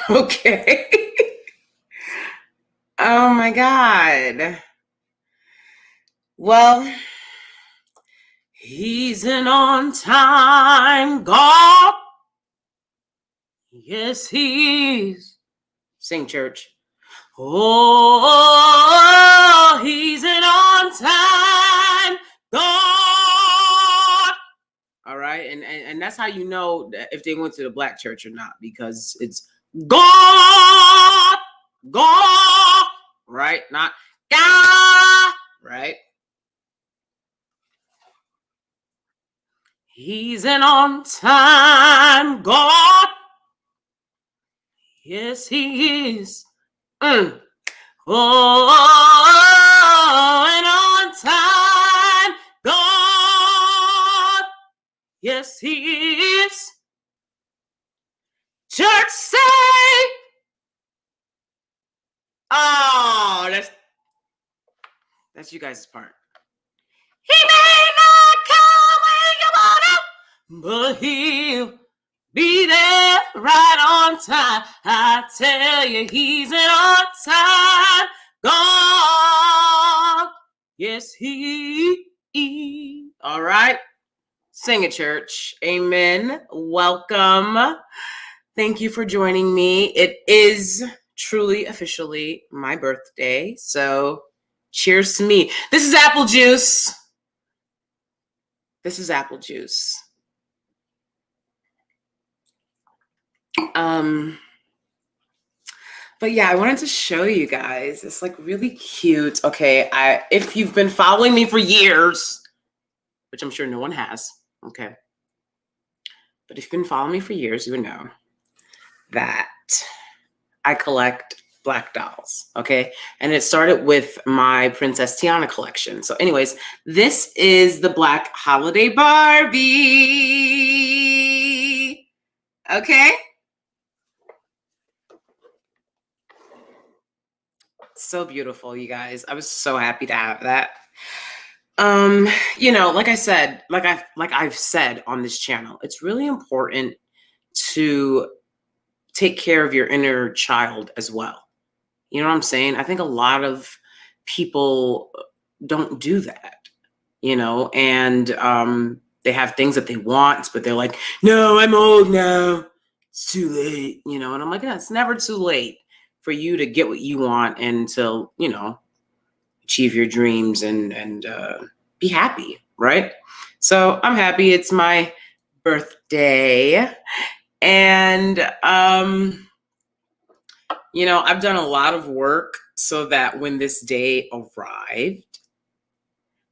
Okay. Oh my God. Well, he's an on-time God. Yes, he is. Sing, church. Oh, he's an on-time God. All right, and that's how you know if they went to the black church or not, because it's God, God, right? Not God, right? He's an on-time God. Yes, he is. Mm. Oh, an on-time God. Yes, he is. Church say, oh, that's you guys' part. He may not come when you want him, but he'll be there right on time. I tell you, he's an on-time God. Yes, he is. All right. Sing it, church. Amen. Welcome. Thank you for joining me. It is truly officially my birthday. So cheers to me. This is apple juice. This is apple juice. But yeah, I wanted to show you guys. It's like really cute. Okay, if you've been following me for years, which I'm sure no one has, okay. But if you've been following me for years, you would know that I collect black dolls, okay? And it started with my Princess Tiana collection. So anyways, this is the Black Holiday Barbie, okay? So beautiful, you guys. I was so happy to have that. You know, like I said, like I've said on this channel, it's really important to take care of your inner child as well. You know what I'm saying? I think a lot of people don't do that, you know, and they have things that they want, but they're like, no, I'm old now. It's too late, you know, and I'm like, yeah, it's never too late for you to get what you want and to, you know, achieve your dreams and be happy, right? So I'm happy. It's my birthday. And, you know, I've done a lot of work so that when this day arrived,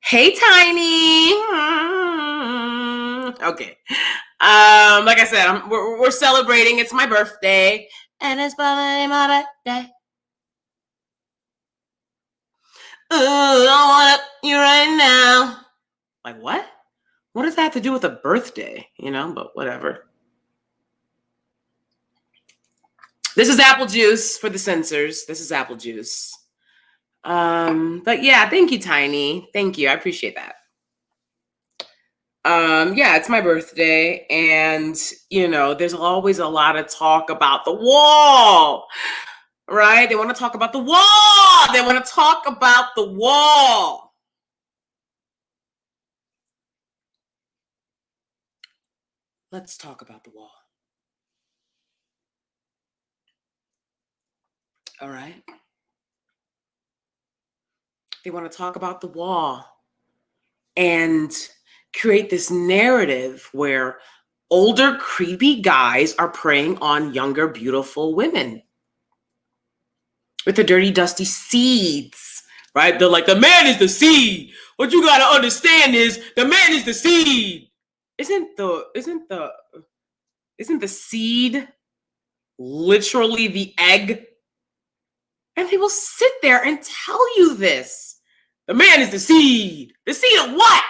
hey, Tiny. Okay. Like I said, we're celebrating. It's my birthday. And it's probably my birthday. Oh, I want you right now. Like, what? What does that have to do with a birthday? You know, but whatever. This is apple juice for the censors. This is apple juice. But yeah, thank you, Tiny. Thank you. I appreciate that. Yeah, it's my birthday, and you know, there's always a lot of talk about the wall, right? They want to talk about the wall. They want to talk about the wall. Let's talk about the wall. All right. They want to talk about the wall and create this narrative where older, creepy guys are preying on younger, beautiful women with the dirty, dusty seeds, right? They're like, the man is the seed. What you got to understand is the man is the seed. Isn't the seed literally the egg? And people sit there and tell you this. The man is the seed. The seed of what?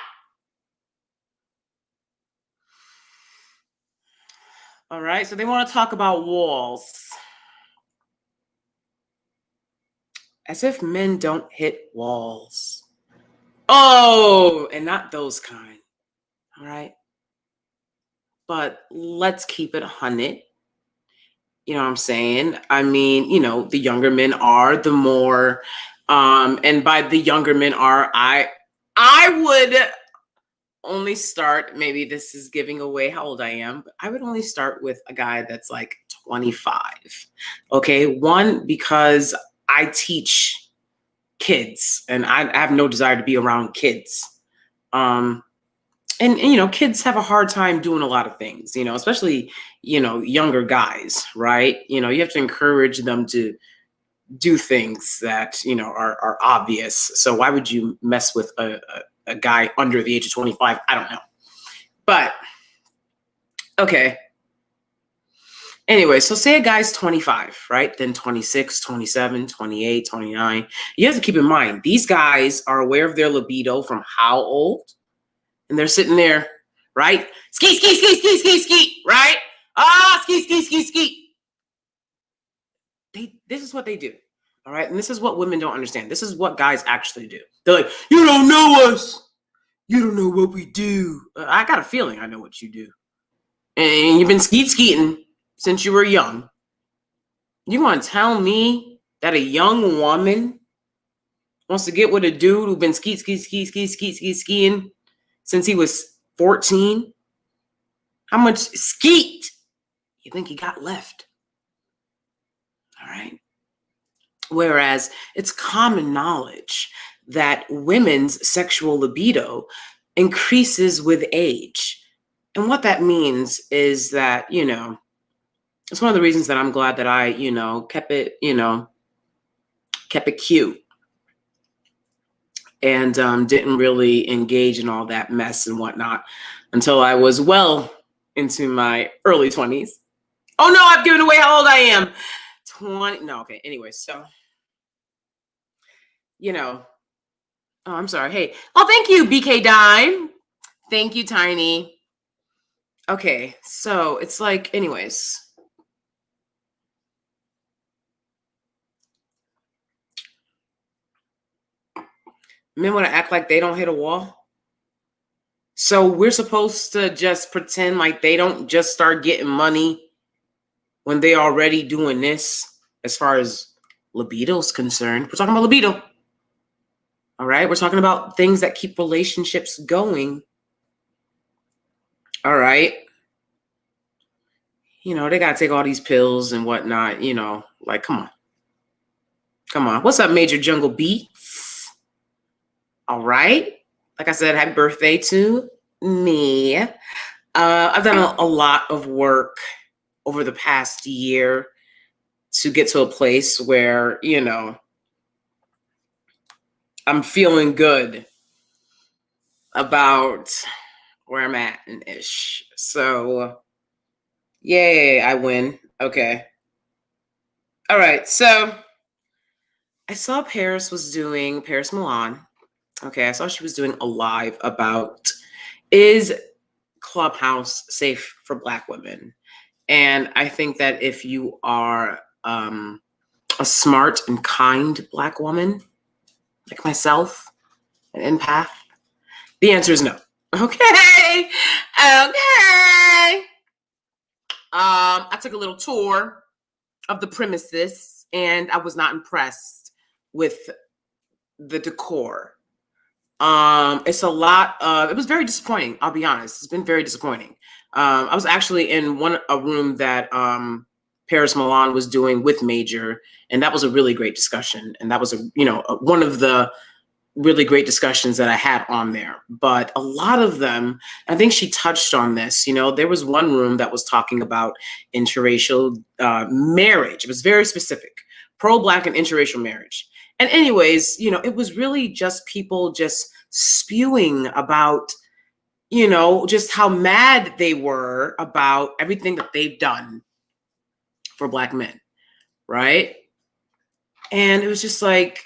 All right, so they want to talk about walls. As if men don't hit walls. Oh, and not those kind. All right. But let's keep it 100. You know what I'm saying? I mean, the younger men are, the more, and by the younger men are, I would only start, maybe this is giving away how old I am, but I would only start with a guy that's like 25. Okay. One, because I teach kids and I have no desire to be around kids. Um, and kids have a hard time doing a lot of things, especially, younger guys, right? You have to encourage them to do things that, are obvious. So why would you mess with a guy under the age of 25? I don't know. But okay. Anyway, so say a guy's 25, right? Then 26, 27, 28, 29. You have to keep in mind, these guys are aware of their libido from how old? And they're sitting there, right? Ski, ski, ski, ski, ski, ski, right? Ski, ski, ski, ski. This is what they do. All right. And this is what women don't understand. This is what guys actually do. They're like, you don't know us. You don't know what we do. I got a feeling I know what you do. And you've been skeeting since you were young. You want to tell me that a young woman wants to get with a dude who's been skiing since he was 14? How much skeet you think he got left? All right. Whereas it's common knowledge that women's sexual libido increases with age. And what that means is that, it's one of the reasons that I'm glad that I, kept it cute and didn't really engage in all that mess and whatnot until I was well into my early 20s. Oh no, I've given away how old I am. 20. No, okay. Anyway, so, oh, I'm sorry. Hey, oh, thank you, BK Dime. Thank you, Tiny. Okay, so it's like, anyways. Men want to act like they don't hit a wall. So we're supposed to just pretend like they don't just start getting money when they already doing this as far as libido is concerned. We're talking about libido. All right. We're talking about things that keep relationships going. All right. They got to take all these pills and whatnot, like, come on. Come on. What's up, Major Jungle Beats? All right. Like I said, happy birthday to me. I've done a lot of work over the past year to get to a place where, I'm feeling good about where I'm at and ish. So, yay, I win. Okay. All right. So, I saw Paris Milan. Okay. I saw she was doing a live about, is Clubhouse safe for Black women? And I think that if you are a smart and kind Black woman, like myself, an empath, the answer is no. Okay. I took a little tour of the premises and I was not impressed with the decor. It's a lot of, it was very disappointing. I'll be honest. It's been very disappointing. I was actually in a room that Paris Milan was doing with Major, and that was a really great discussion. And that was one of the really great discussions that I had on there. But a lot of them, I think she touched on this. There was one room that was talking about interracial marriage. It was very specific, pro-Black and interracial marriage. And anyways, it was really just people just spewing about, just how mad they were about everything that they've done for Black men, right? And it was just like,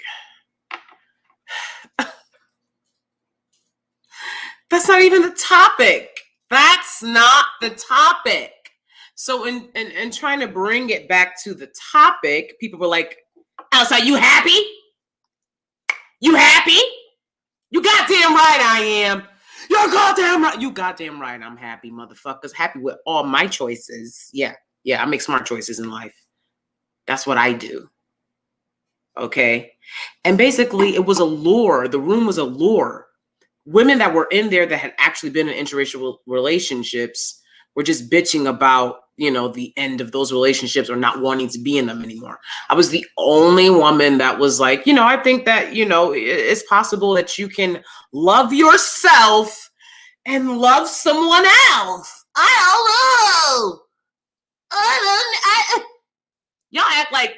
that's not even the topic. That's not the topic. So in trying to bring it back to the topic, people were like, Elsa, you happy? You happy? You goddamn right I am. You're goddamn right. You goddamn right I'm happy, motherfuckers. Happy with all my choices. Yeah. Yeah, I make smart choices in life. That's what I do. Okay. And basically, it was a lure. The room was a lure. Women that were in there that had actually been in interracial relationships were just bitching about, the end of those relationships or not wanting to be in them anymore. I was the only woman that was like, I think that, it's possible that you can love yourself and love someone else. I don't know. Y'all act like,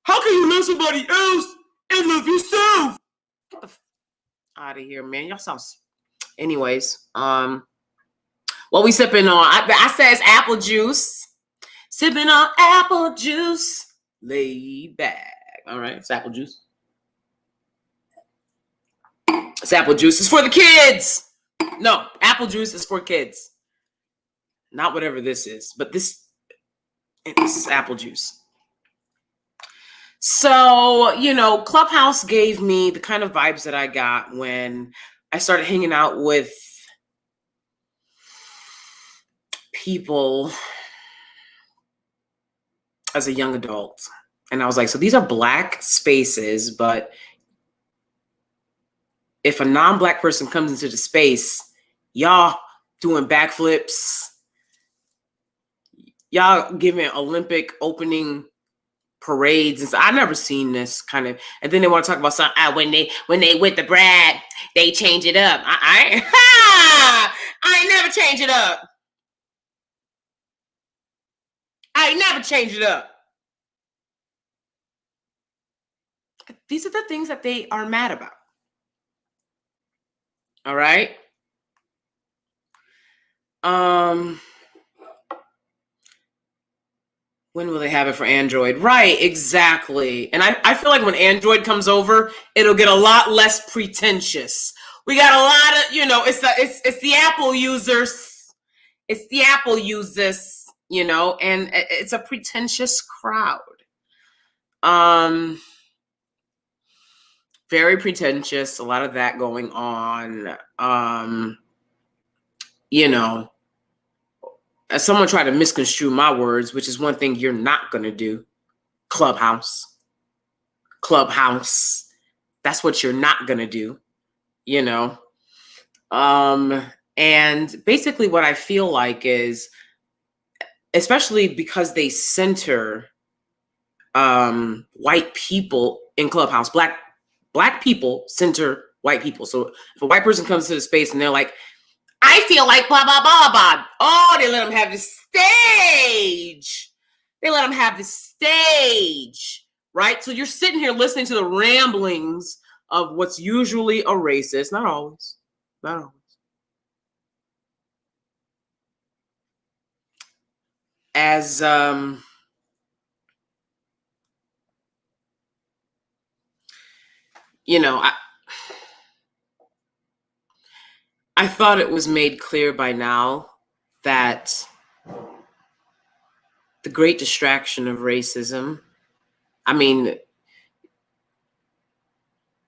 how can you love somebody else and love yourself? Get the out of here, man. Y'all sound. Anyways, what we sipping on? I said it's apple juice. Sipping on apple juice. Lay back. All right, it's apple juice. It's apple juice. It's for the kids. No, apple juice is for kids. Not whatever this is, but this is apple juice. So, Clubhouse gave me the kind of vibes that I got when I started hanging out with people as a young adult. And I was like, so these are Black spaces, but if a non-Black person comes into the space, y'all doing backflips, y'all giving Olympic opening parades, and so I never seen this kind of. And then they want to talk about something. When they with the bride, they change it up. I ain't never change it up. I ain't never change it up. These are the things that they are mad about. All right. When will they have it for Android? Right, exactly. And I feel like when Android comes over, it'll get a lot less pretentious. We got a lot of, it's the Apple users. It's the Apple users, and it's a pretentious crowd. Very pretentious, a lot of that going on. As someone tried to misconstrue my words, which is one thing you're not going to do. Clubhouse. That's what you're not going to do, And basically what I feel like is, especially because they center white people in Clubhouse, black people center white people. So if a white person comes to the space and they're like, I feel like blah, blah, blah, blah. Oh, they let them have the stage. Right? So you're sitting here listening to the ramblings of what's usually a racist. Not always. As I thought it was made clear by now that the great distraction of racism,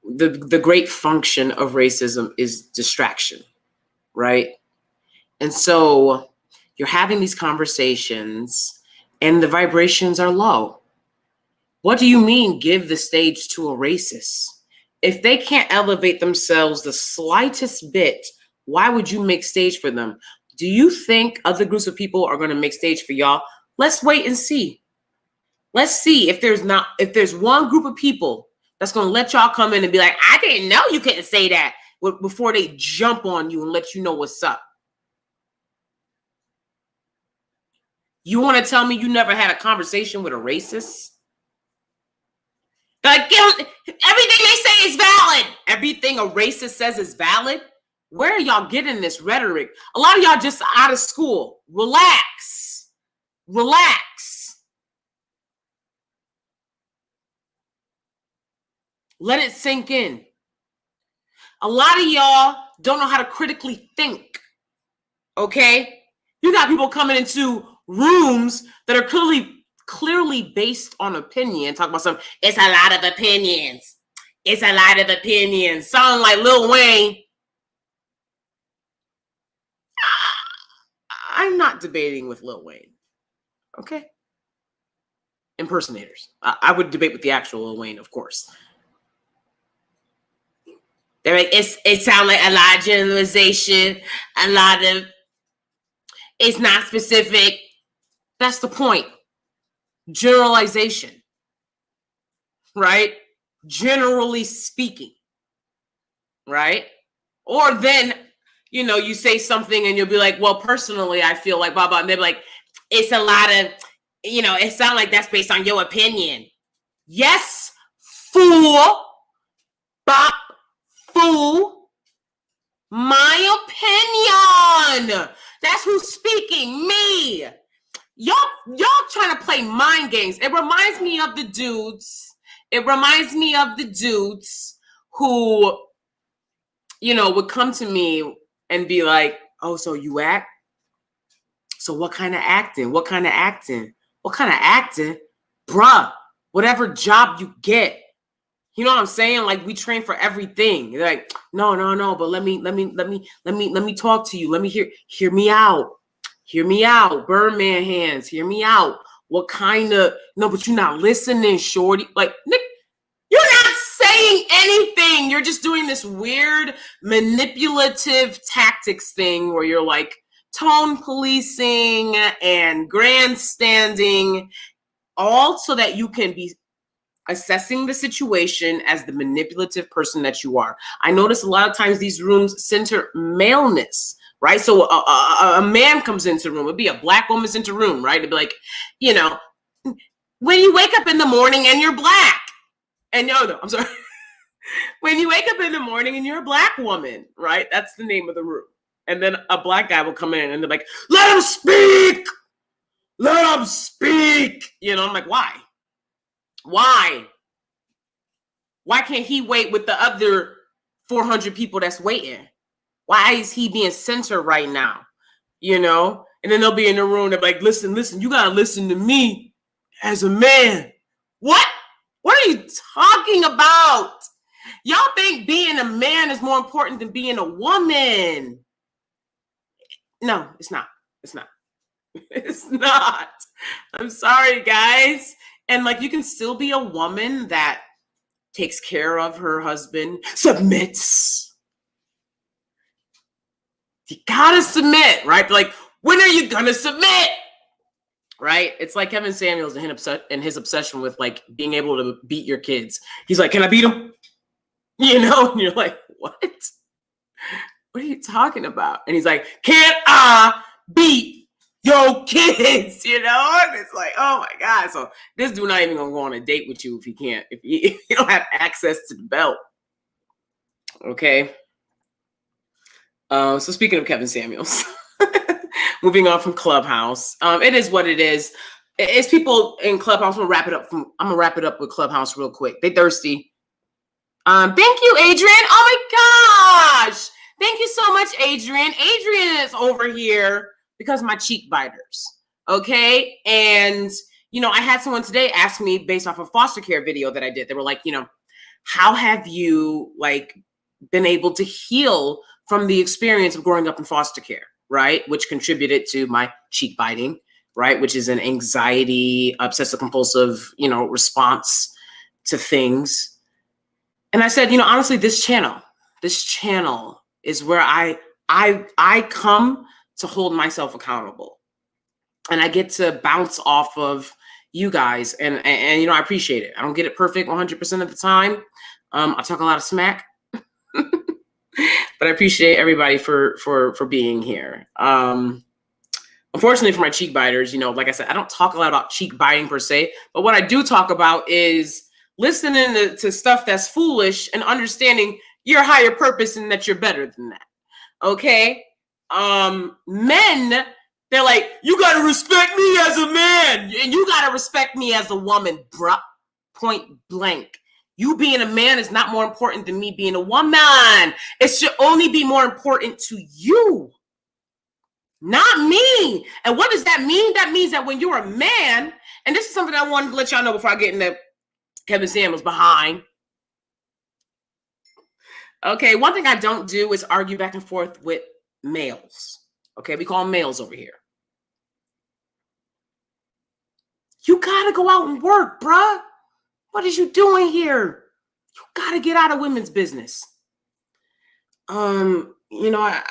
the great function of racism is distraction, right? And so you're having these conversations and the vibrations are low. What do you mean give the stage to a racist? If they can't elevate themselves the slightest bit, why would you make stage for them? Do you think other groups of people are going to make stage for y'all? Let's wait and see. Let's see if there's one group of people that's going to let y'all come in and be like, I didn't know you couldn't say that, before they jump on you and let you know what's up. You want to tell me you never had a conversation with a racist? Like, everything they say is valid. Everything a racist says is valid. Where are y'all getting this rhetoric? A lot of y'all just out of school. Relax. Let it sink in. A lot of y'all don't know how to critically think. Okay? You got people coming into rooms that are clearly based on opinion. Talk about something. It's a lot of opinions. Sound like Lil Wayne. I'm not debating with Lil Wayne. Okay. Impersonators. I would debate with the actual Lil Wayne, of course. They're like, it sounds like a lot of generalization, a lot of, it's not specific. That's the point. Generalization, right? Generally speaking, right? Or then, you say something and you'll be like, well, personally, I feel like blah, blah. And they're like, it's a lot of, it sounds like that's based on your opinion. Yes, fool. Bop, fool. My opinion. That's who's speaking, me. Y'all trying to play mind games. It reminds me of the dudes. Who, would come to me and be like, oh, so you act? So what kind of acting? What kind of acting? What kind of acting? Bruh, whatever job you get. You know what I'm saying? Like, we train for everything. They're like, no, but let me talk to you. Let me hear me out. Hear me out. Birdman hands. Hear me out. What kind of, no, but you're not listening, shorty. Like, Nick, you're not saying anything. You're just doing this weird manipulative tactics thing where you're like tone policing and grandstanding, all so that you can be assessing the situation as the manipulative person that you are. I notice a lot of times these rooms center maleness, right? So a man comes into the room. It'd be a black woman's into the room, right? It'd be like, when you wake up in the morning and you're black, and no, I'm sorry. When you wake up in the morning and you're a black woman, right? That's the name of the room. And then a black guy will come in and they're like, let him speak. Let him speak. I'm like, why? Why can't he wait with the other 400 people that's waiting? Why is he being censored right now? And then they'll be in the room. They're like, listen, you got to listen to me as a man. What? What are you talking about? Y'all think being a man is more important than being a woman. No, it's not. It's not. It's not. I'm sorry, guys. And like, you can still be a woman that takes care of her husband, submits. You gotta submit, right? Like, when are you gonna submit? Right? It's like Kevin Samuels and his obsession with like being able to beat your kids. He's like, can I beat him? And you're like, what? What are you talking about? And he's like, can I beat your kids? And it's like, oh my God. So this dude not even gonna go on a date with you if you don't have access to the belt. Okay. So speaking of Kevin Samuels, moving on from Clubhouse, it is what it is. It's people in Clubhouse. I'm gonna wrap it up with Clubhouse real quick. They thirsty. Thank you, Adrian. Oh my gosh. Thank you so much, Adrian. Adrian is over here because of my cheek biters. Okay. And, I had someone today ask me based off a foster care video that I did. They were like, how have you been able to heal from the experience of growing up in foster care, right? Which contributed to my cheek biting, right? Which is an anxiety, obsessive compulsive, response to things. And I said, honestly, this channel is where I come to hold myself accountable. And I get to bounce off of you guys. And I appreciate it. I don't get it perfect 100% of the time. I talk a lot of smack. But I appreciate everybody for being here. Unfortunately for my cheek biters, like I said, I don't talk a lot about cheek biting per se. But what I do talk about is listening to stuff that's foolish and understanding your higher purpose and that you're better than that. Okay? Men, they're like, you got to respect me as a man. And you got to respect me as a woman, bruh. Point blank. You being a man is not more important than me being a woman. It should only be more important to you, not me. And what does that mean? That means that when you're a man, and this is something I wanted to let y'all know before I get into Kevin Samuels behind. Okay, one thing I don't do is argue back and forth with males. Okay, we call them males over here. You gotta go out and work, bruh. What is you doing here? You gotta get out of women's business. You know, I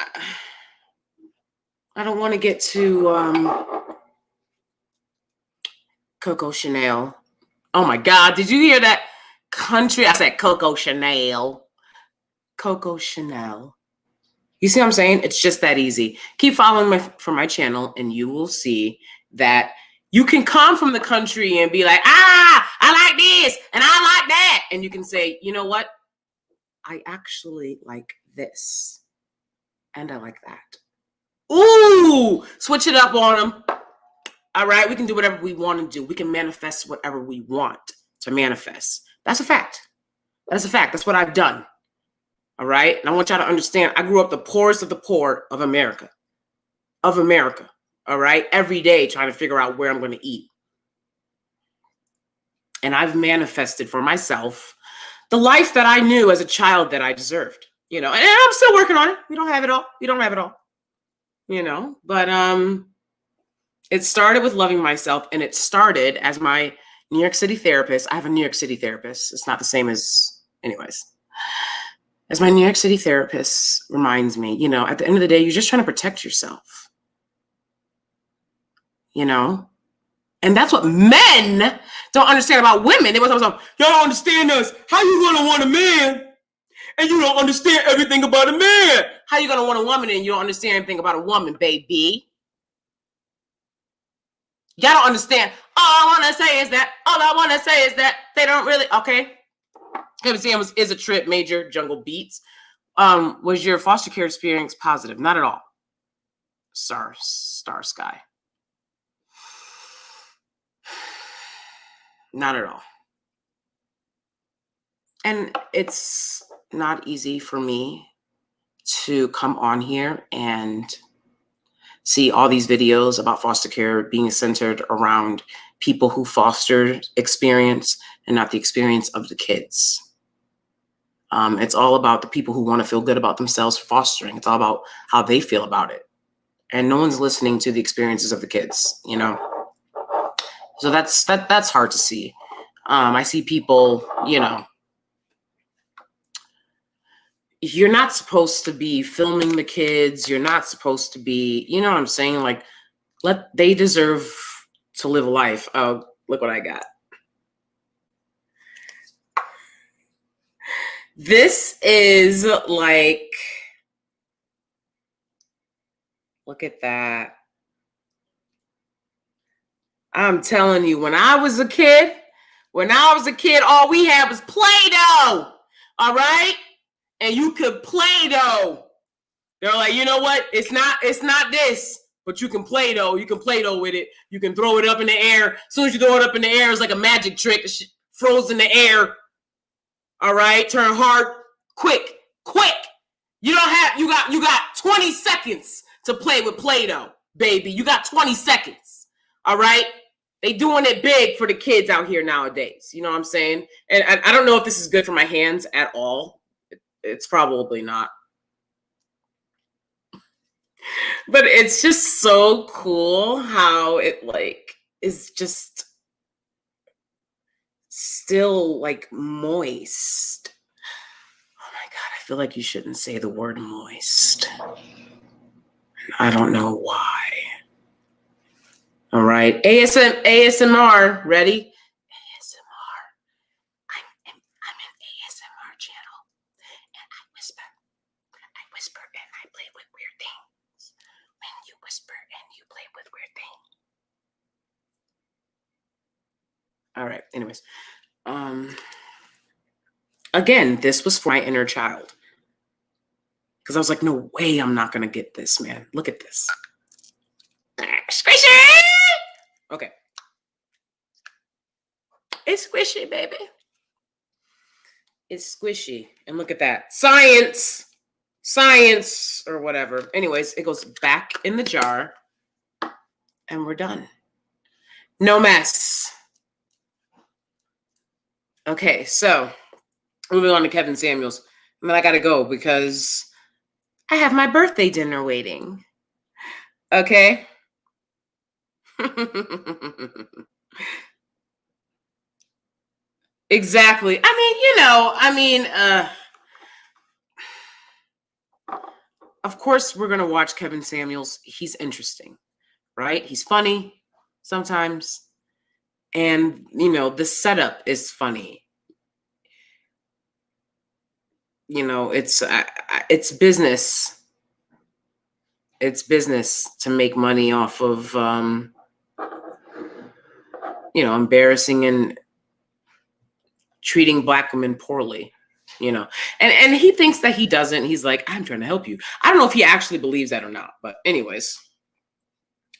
don't want to get to Coco Chanel. Oh my God, did you hear that? Country, I said Coco Chanel. Coco Chanel. You see what I'm saying? It's just that easy. Keep following my channel and you will see that you can come from the country and be like, I like this and I like that. And you can say, you know what? I actually like this. And I like that. Ooh, switch it up on them. All right, we can do whatever we want to do. We can manifest whatever we want to manifest. That's a fact. That's a fact. That's what I've done. All right, and I want y'all to understand, I grew up the poorest of the poor of America. Of America. All right, every day trying to figure out where I'm going to eat. And I've manifested for myself the life that I knew as a child that I deserved. You know, and I'm still working on it. We don't have it all. We don't have it all. You know, but it started with loving myself, and it started as my New York City therapist. I have a New York City therapist. It's not the same as, anyways. As my New York City therapist reminds me, you know, at the end of the day, you're just trying to protect yourself. You know? And that's what men don't understand about women. They was always like, y'all don't understand us. How you gonna want a man and you don't understand everything about a man? How you gonna want a woman and you don't understand everything about a woman, baby? Y'all don't understand. All I want to say is that they don't really, okay. KBCM is a trip, major jungle beats. Was your foster care experience positive? Not at all. Star Sky. Not at all. And it's not easy for me to come on here and see all these videos about foster care being centered around people who foster experience and not the experience of the kids. It's all about the people who want to feel good about themselves fostering. It's all about how they feel about it. And no one's listening to the experiences of the kids, you know? So that's hard to see. I see people, you know, you're not supposed to be filming the kids. You're not supposed to be, you know what I'm saying? Like, they deserve to live a life. Oh, look what I got. This is like, look at that. I'm telling you, when I was a kid, all we had was Play-Doh. All right? And you could Play-Doh. They're like, you know what? It's not this, but you can Play-Doh. You can Play-Doh with it. You can throw it up in the air. As soon as you throw it up in the air, it's like a magic trick. It froze in the air. All right? Turn hard. Quick. You got 20 seconds to play with Play-Doh, baby. You got 20 seconds. All right? They doing it big for the kids out here nowadays. You know what I'm saying? And I don't know if this is good for my hands at all. It's probably not. But it's just so cool how it like is just still like moist. Oh my God, I feel like you shouldn't say the word moist. I don't know why. All right, ASMR, ready? ASMR. I'm an ASMR channel, and I whisper and I play with weird things. When you whisper and you play with weird things. All right, anyways. Again, this was for my inner child. Because I was like, no way I'm not gonna get this, man. Look at this. Squishy! Okay. It's squishy, baby. It's squishy. And look at that. Science, or whatever. Anyways, it goes back in the jar. And we're done. No mess. Okay, so moving on to Kevin Samuels. And then I gotta go because I have my birthday dinner waiting. Okay. Exactly. Of course we're gonna watch Kevin Samuels. He's interesting, right? He's funny sometimes, and the setup is funny. It's business. It's business to make money off of embarrassing and treating Black women poorly. And he thinks that he doesn't. He's like, I'm trying to help you. I don't know if he actually believes that or not, but anyways,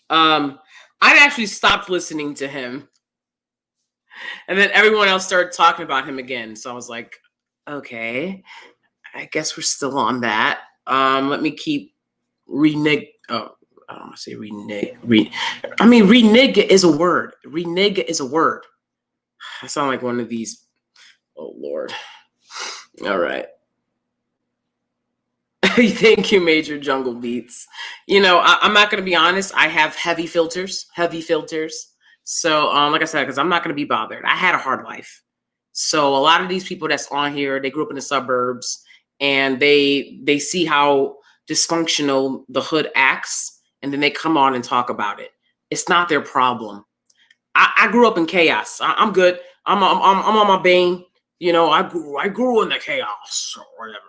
I actually stopped listening to him, and then everyone else started talking about him again. So I was like, okay, I guess we're still on that. Let me keep renege. Oh, I don't want to say renege. Renege is a word. Renege is a word. I sound like one of these. Oh Lord. All right. Thank you, Major Jungle Beats. I'm not going to be honest. I have heavy filters. So, like I said, because I'm not going to be bothered. I had a hard life. So a lot of these people that's on here, they grew up in the suburbs, and they see how dysfunctional the hood acts, and then they come on and talk about it. It's not their problem. I grew up in chaos. I'm good. I'm on my Bane. I grew in the chaos or whatever.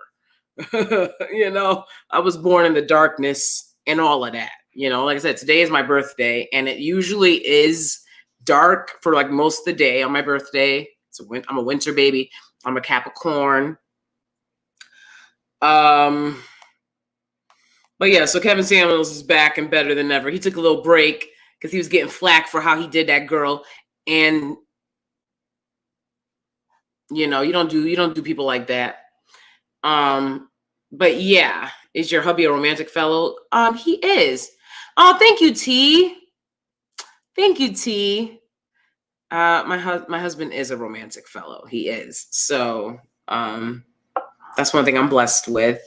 I was born in the darkness and all of that. Like I said, today is my birthday, and it usually is dark for like most of the day on my birthday. I'm a winter baby. I'm a Capricorn. But yeah, so Kevin Samuels is back and better than ever. He took a little break because he was getting flack for how he did that girl, and you don't do people like that. But yeah, is your hubby a romantic fellow? He is. Oh, thank you, T. Thank you, T. My husband is a romantic fellow. He is. So that's one thing I'm blessed with.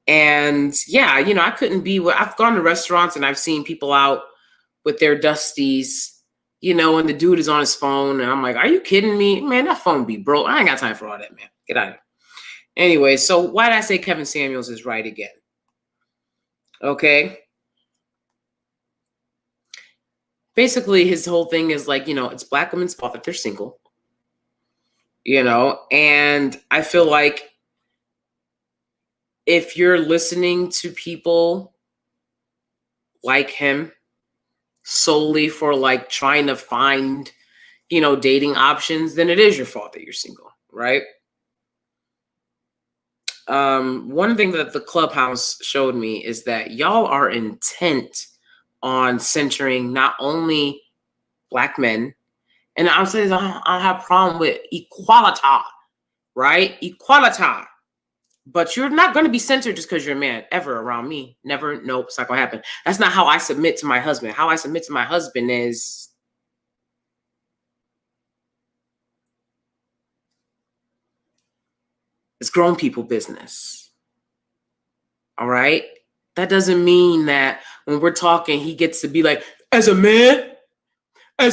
And yeah, I couldn't be. I've gone to restaurants and I've seen people out with their dusties, and the dude is on his phone, and I'm like, are you kidding me, man? That phone be broke. I ain't got time for all that, man. Get out of here. Anyway, so why did I say Kevin Samuels is right again? Okay. Basically, his whole thing is like, it's Black women's fault that they're single. And I feel like if you're listening to people like him solely for like trying to find, dating options, then it is your fault that you're single, right? One thing that the Clubhouse showed me is that y'all are intent on centering not only Black men, and I'm saying I don't have a problem with equality, right? Equality. But you're not going to be centered just because you're a man ever around me. Never. Nope. It's not going to happen. That's not how I submit to my husband. How I submit to my husband is it's grown people business. All right. That doesn't mean that when we're talking, he gets to be like, as a man, I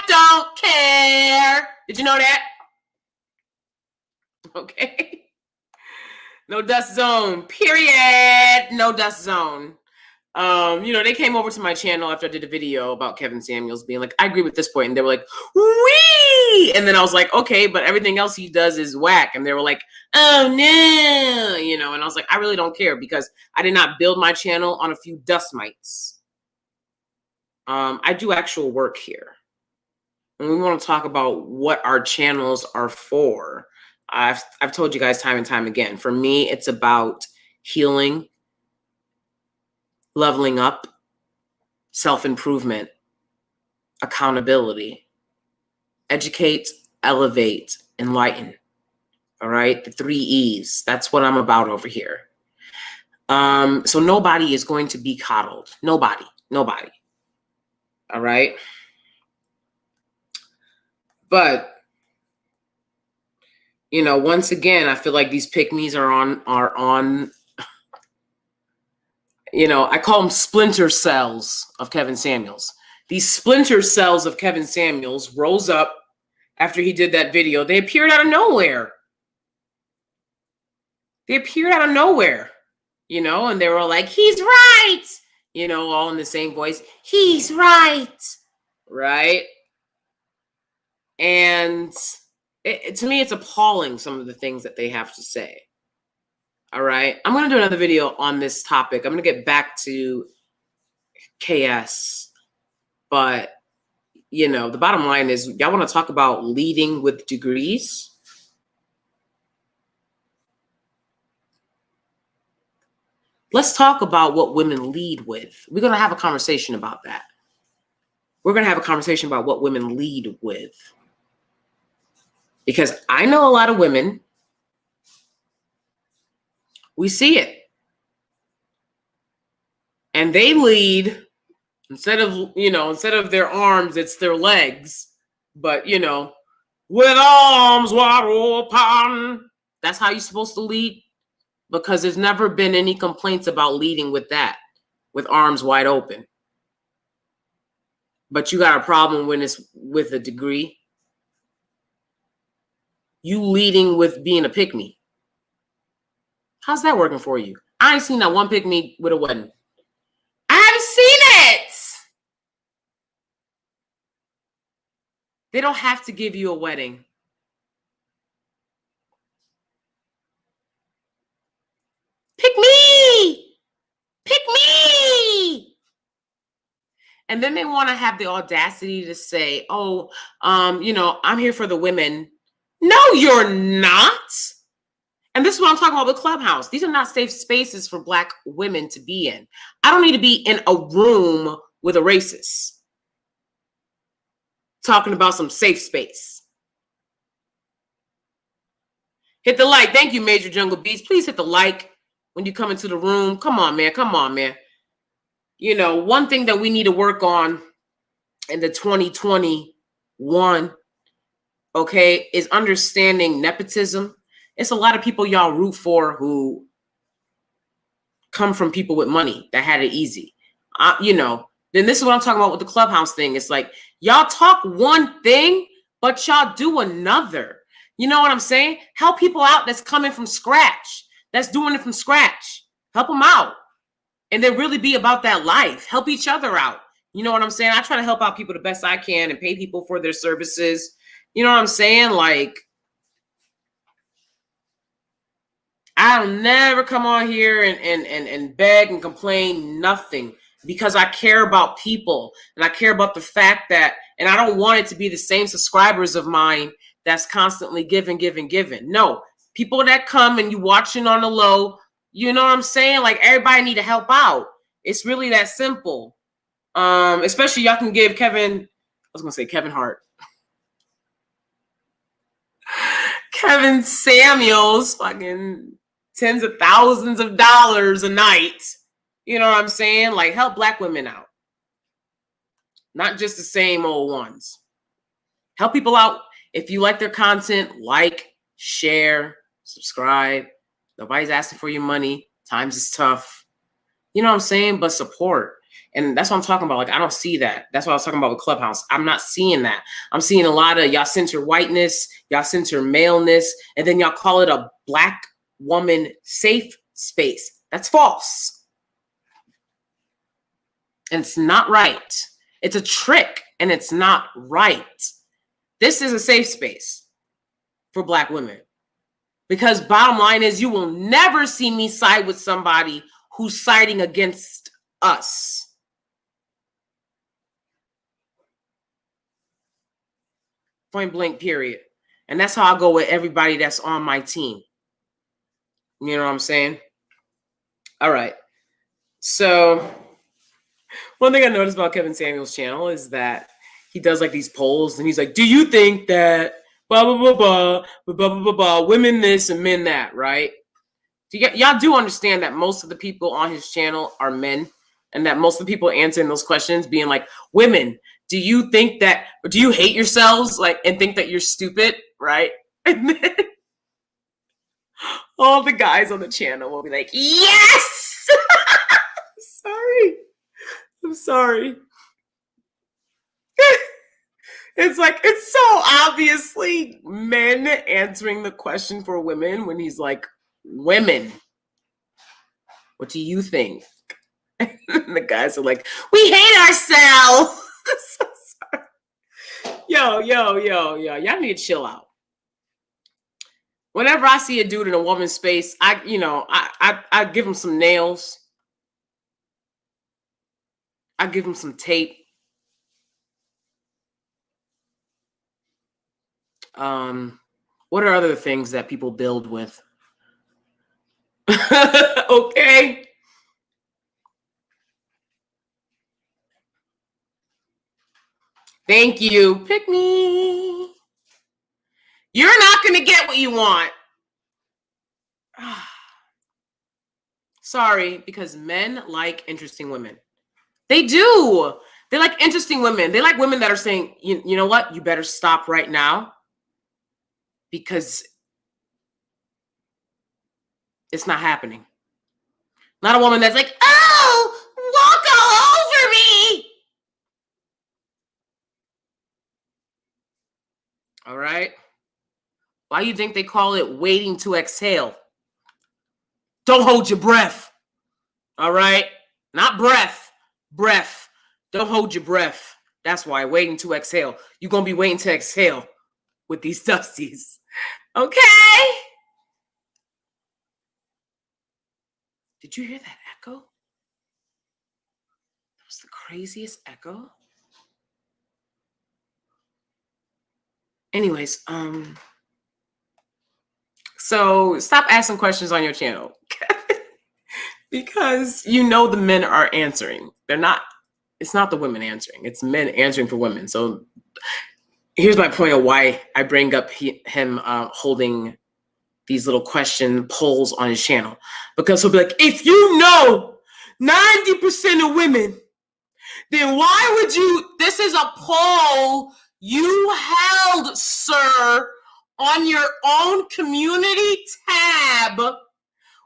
don't care. Did you know that? Okay. No dust zone, period. No dust zone. They came over to my channel after I did a video about Kevin Samuels being like, I agree with this point. And they were like, wee! And then I was like, okay, but everything else he does is whack. And they were like, oh no, and I was like, I really don't care because I did not build my channel on a few dust mites. I do actual work here. And we want to talk about what our channels are for. I've told you guys time and time again, for me, it's about healing, leveling up, self-improvement, accountability, educate, elevate, enlighten. All right. The 3 E's. That's what I'm about over here. So nobody is going to be coddled. Nobody. All right. But once again, I feel like these pick-me's are on, I call them splinter cells of Kevin Samuels. These splinter cells of Kevin Samuels rose up after he did that video. They appeared out of nowhere. They appeared out of nowhere, you know, and they were like, he's right, you know, all in the same voice. He's right, right? And to me, it's appalling, some of the things that they have to say. All right. I'm going to do another video on this topic. I'm going to get back to KS. But, you know, the bottom line is, y'all want to talk about leading with degrees? Let's talk about what women lead with. We're going to have a conversation about that. We're going to have a conversation about what women lead with. Because I know a lot of women, we see it. And they lead, instead of their arms, it's their legs. But, you know, with arms wide open. That's how you're supposed to lead. Because there's never been any complaints about leading with that, with arms wide open. But you got a problem when it's with a degree. You leading with being a pick-me. How's that working for you? I ain't seen that one pick-me with a wedding. I haven't seen it. They don't have to give you a wedding. Pick me. Pick me. And then they want to have the audacity to say, oh, you know, I'm here for the women. No, you're not. And this is what I'm talking about with Clubhouse. These are not safe spaces for Black women to be in. I don't need to be in a room with a racist talking about some safe space. Hit the like. Thank you, Major Jungle Beast. Please hit the like when you come into the room. Come on, man. Come on, man. You know, one thing that we need to work on in the 2021, okay, is understanding nepotism. It's a lot of people y'all root for who come from people with money that had it easy. You know, then this is what I'm talking about with the Clubhouse thing. It's like, y'all talk one thing, but y'all do another. You know what I'm saying? Help people out that's coming from scratch, that's doing it from scratch. Help them out. And then really be about that life. Help each other out. You know what I'm saying? I try to help out people the best I can and pay people for their services. You know what I'm saying? Like, I'll never come on here and beg and complain, nothing, because I care about people and I care about the fact that, and I don't want it to be the same subscribers of mine that's constantly giving. No, people that come and you watching on the low, you know what I'm saying? Like, everybody need to help out. It's really that simple. Especially y'all can give Kevin Hart. Kevin Samuels fucking tens of thousands of dollars a night. You know what I'm saying? Like, help Black women out. Not just the same old ones. Help people out. If you like their content, like, share, subscribe. Nobody's asking for your money. Times is tough. You know what I'm saying? But support. And that's what I'm talking about. Like, I don't see that. That's what I was talking about with Clubhouse. I'm not seeing that. I'm seeing a lot of y'all censor whiteness, y'all censor maleness, and then y'all call it a Black woman safe space. That's false. And it's not right. It's a trick, and it's not right. This is a safe space for Black women. Because bottom line is, you will never see me side with somebody who's siding against us. Point blank, period. And that's how I go with everybody that's on my team. You know what I'm saying? All right. So one thing I noticed about Kevin Samuels' channel is that he does like these polls and he's like, do you think that blah, blah, blah, blah, blah, blah, blah, blah, women this and men that, right? Y'all do understand that most of the people on his channel are men, and that most of the people answering those questions being like, women, do you think that, or do you hate yourselves, like, and think that you're stupid, right? And then all the guys on the channel will be like, yes! Sorry. I'm sorry. It's like, it's so obviously men answering the question for women when he's like, women, what do you think? And the guys are like, we hate ourselves. Yo, y'all need to chill out. Whenever I see a dude in a woman's space, I give him some nails. I give him some tape. What are other things that people build with? Okay. Thank you. Pick me. You're not going to get what you want. Sorry, because men like interesting women. They do. They like interesting women. They like women that are saying, you know what? You better stop right now because it's not happening. Not a woman that's like, oh, walk all over me. All right. Why do you think they call it waiting to exhale? Don't hold your breath. All right. Not breath. Breath. Don't hold your breath. That's why, waiting to exhale. You're going to be waiting to exhale with these dusties. Okay. Did you hear that echo? That was the craziest echo. Anyways, so stop asking questions on your channel. Because you know the men are answering. They're not, it's not the women answering. It's men answering for women. So here's my point of why I bring up him holding these little question polls on his channel. Because he'll be like, if you know 90% of women, then why would you, this is a poll you held, sir, on your own community tab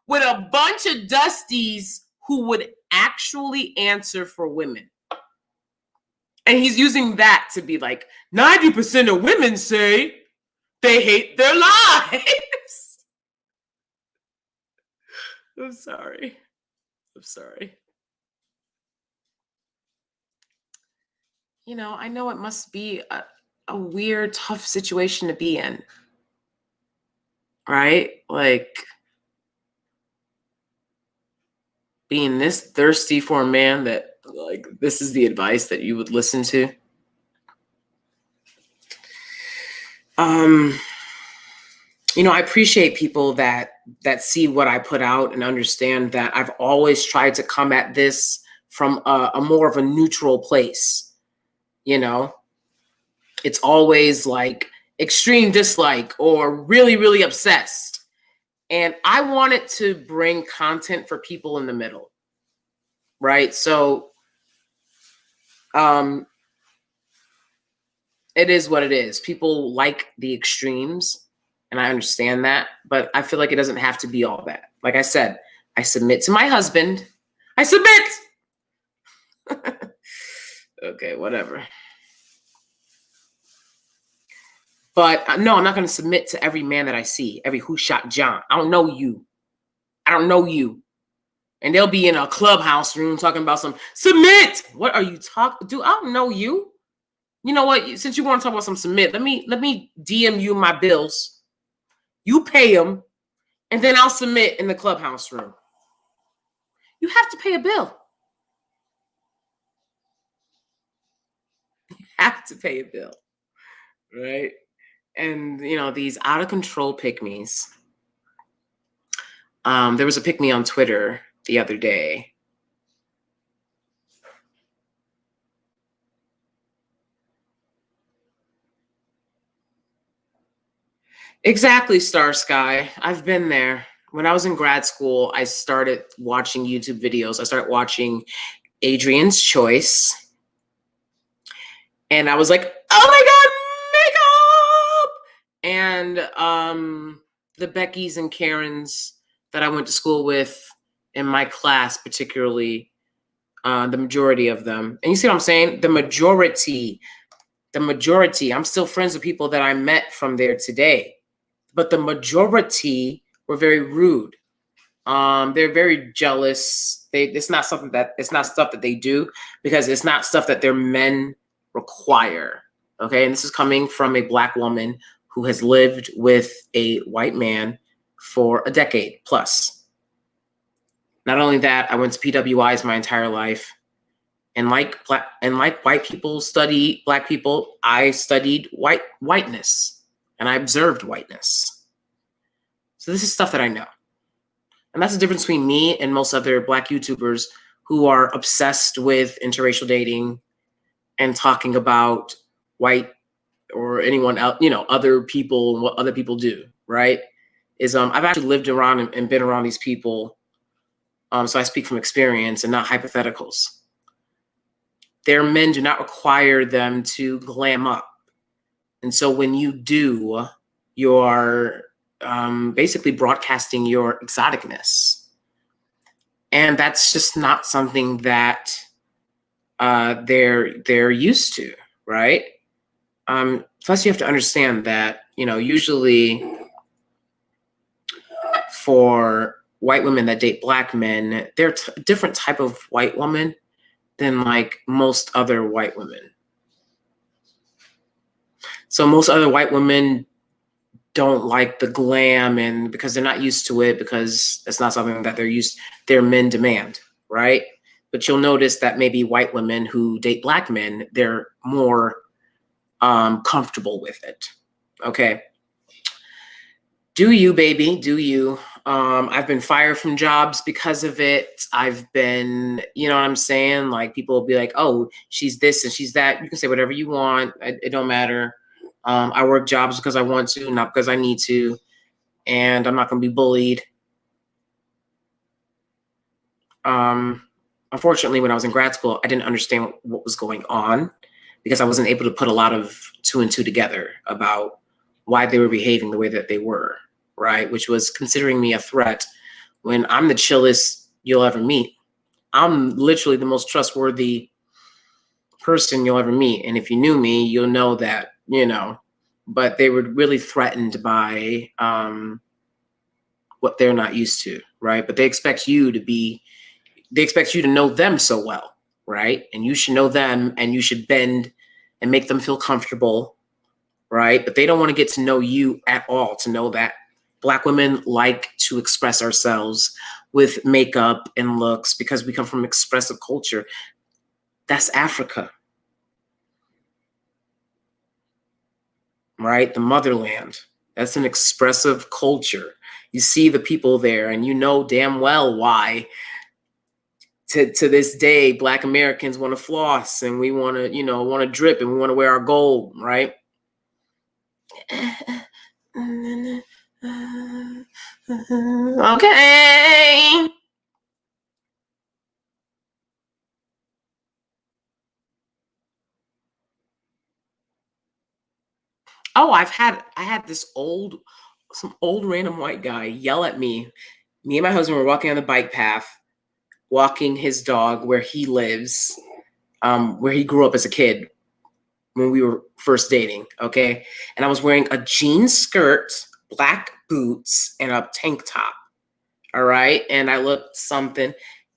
with a bunch of dusties who would actually answer for women. And he's using that to be like, 90% of women say they hate their lives. I'm sorry. You know, I know it must be a weird, tough situation to be in. Right? Like, being this thirsty for a man that, like, this is the advice that you would listen to. You know, I appreciate people that see what I put out and understand that I've always tried to come at this from a more of a neutral place. You know, it's always like extreme dislike or really, really obsessed. And I wanted to bring content for people in the middle, right? So it is what it is. People like the extremes, and I understand that, but I feel like it doesn't have to be all that. Like I said, I submit to my husband. I submit. Okay, whatever. But no, I'm not going to submit to every man that I see, every who shot John. I don't know you. And they'll be in a clubhouse room talking about some submit. What are you talking? Dude, I don't know you. You know what? Since you want to talk about some submit, let me DM you my bills. You pay them, and then I'll submit in the clubhouse room. You have to pay a bill. You have to pay a bill, right? And, you know, these out of control pick-me's. There was a pick-me on Twitter the other day. Exactly, Star Sky. I've been there. When I was in grad school, I started watching YouTube videos. I started watching Adrian's Choice. And I was like, oh my God, makeup! And the Beckys and Karens that I went to school with in my class, particularly, the majority of them. And you see what I'm saying? The majority The majority, I'm still friends with people that I met from there today, but the majority were very rude. They're very jealous. It's not stuff that they do, because it's not stuff that their men require. Okay. And this is coming from a Black woman who has lived with a white man for a decade plus. Not only that, I went to PWIs my entire life. And like white people study Black people, I studied whiteness, and I observed whiteness. So this is stuff that I know. And that's the difference between me and most other Black YouTubers who are obsessed with interracial dating and talking about white or anyone else, other people and what other people do, right? I've actually lived around and been around these people. So I speak from experience and not hypotheticals. Their men do not require them to glam up. And so when you do, you're basically broadcasting your exoticness. And that's just not something that they're used to, right? Plus, you have to understand that, usually for white women that date Black men, they're a different type of white woman than like most other white women. So most other white women don't like the glam, and because they're not used to it, because it's not something that their men demand, right? But you'll notice that maybe white women who date Black men, they're more comfortable with it. Okay. Do you, baby, do you. I've been fired from jobs because of it. I've been, you know what I'm saying? Like, people will be like, oh, she's this and she's that. You can say whatever you want. It don't matter. I work jobs because I want to, not because I need to. And I'm not going to be bullied. Unfortunately, when I was in grad school, I didn't understand what was going on, because I wasn't able to put a lot of 2 and 2 together about why they were behaving the way that they were, right? Which was considering me a threat when I'm the chillest you'll ever meet. I'm literally the most trustworthy person you'll ever meet. And if you knew me, you'll know that, but they were really threatened by what they're not used to, right? But they expect you to know them so well, right? And you should know them, and you should bend and make them feel comfortable, right? But they don't want to get to know you at all, to know that Black women like to express ourselves with makeup and looks because we come from expressive culture. That's Africa, right? The motherland. That's an expressive culture. You see the people there, and you know damn well why. To this day, Black Americans want to floss, and we want to drip, and we want to wear our gold, right? Okay. Oh, I had some old random white guy yell at me. Me and my husband were walking on the bike path, walking his dog where he lives, where he grew up as a kid when we were first dating, okay? And I was wearing a jean skirt, Black boots, and a tank top, all right? And I looked something,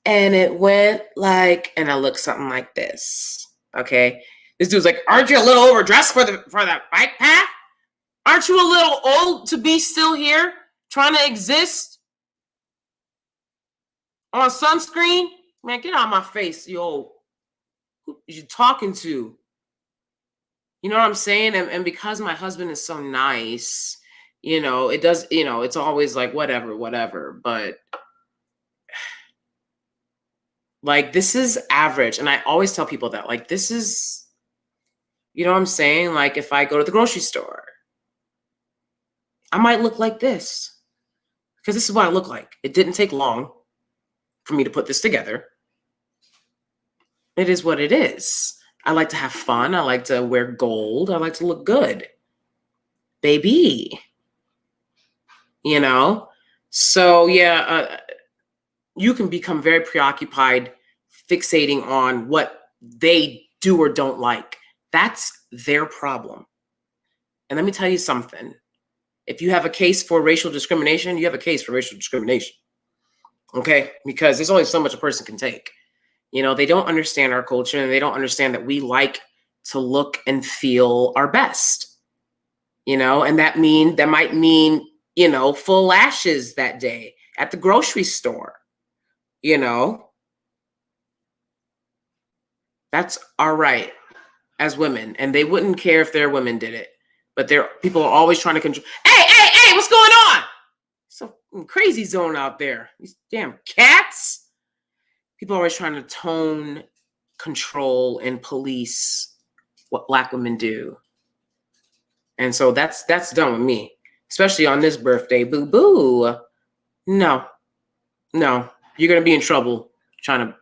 and it went like, and I looked something like this, okay? This dude's like, aren't you a little overdressed for the bike path? Aren't you a little old to be still here trying to exist on sunscreen? Man, get out of my face, yo. Who you talking to? You know what I'm saying? And because my husband is so nice, it does, it's always like, whatever. But like, this is average. And I always tell people that, like, this is, you know what I'm saying? Like, if I go to the grocery store, I might look like this, because this is what I look like. It didn't take long for me to put this together. It is what it is. I like to have fun. I like to wear gold. I like to look good, baby. So yeah, you can become very preoccupied, fixating on what they do or don't like. That's their problem. And let me tell you something. If you have a case for racial discrimination, you have a case for racial discrimination. Okay? Because there's only so much a person can take. You know, they don't understand our culture, and they don't understand that we like to look and feel our best. You know, and that might mean, you know, full lashes that day at the grocery store. You know, that's all right as women, and they wouldn't care if their women did it. But people are always trying to control. Hey, what's going on? So crazy zone out there. These damn cats. People are always trying to tone, control, and police what Black women do. And so that's done with me, especially on this birthday. Boo boo. No, you're gonna be in trouble trying to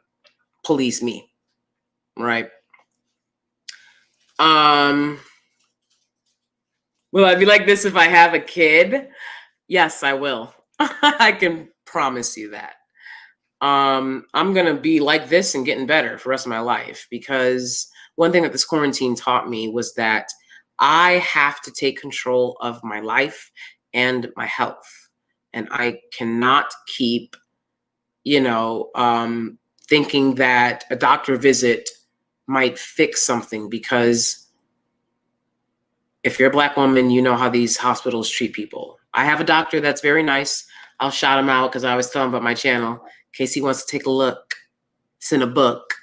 police me, right? Will I be like this if I have a kid? Yes, I will. I can promise you that. I'm gonna be like this and getting better for the rest of my life, because one thing that this quarantine taught me was that I have to take control of my life and my health. And I cannot keep, you know, thinking that a doctor visit might fix something, because if you're a Black woman, you know how these hospitals treat people. I have a doctor that's very nice. I'll shout him out because I always tell him about my channel in case he wants to take a look. It's in a book,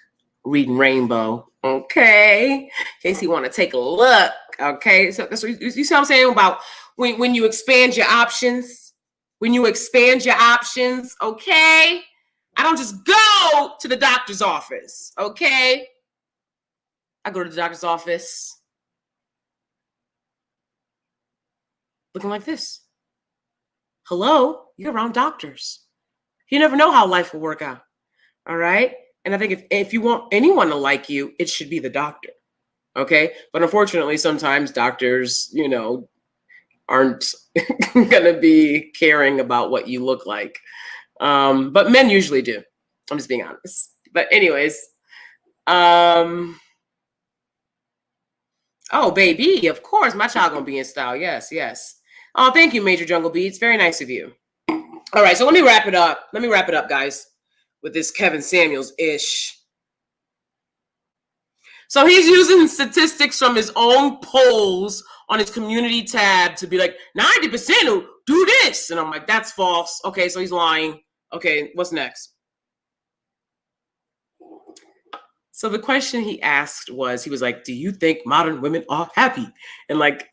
Reading Rainbow. Okay, in case he want to take a look. Okay, so that's what, you see what I'm saying about when you expand your options. When you expand your options, okay? I don't just go to the doctor's office, okay? I go to the doctor's office looking like this. Hello, you're around doctors. You never know how life will work out, all right? And I think if you want anyone to like you, it should be the doctor, okay? But unfortunately, sometimes doctors, you know, aren't gonna be caring about what you look like. But men usually do. I'm just being honest. But anyways, oh baby, of course, my child gonna be in style. Yes. Oh, thank you, Major Jungle Beats. Very nice of you. All right, so let me wrap it up. Guys, with this Kevin Samuels ish. So he's using statistics from his own polls on his community tab to be like 90% who do this, and I'm like, that's false. Okay, so he's lying. Okay, what's next? So the question he asked was, he was like, do you think modern women are happy? And like,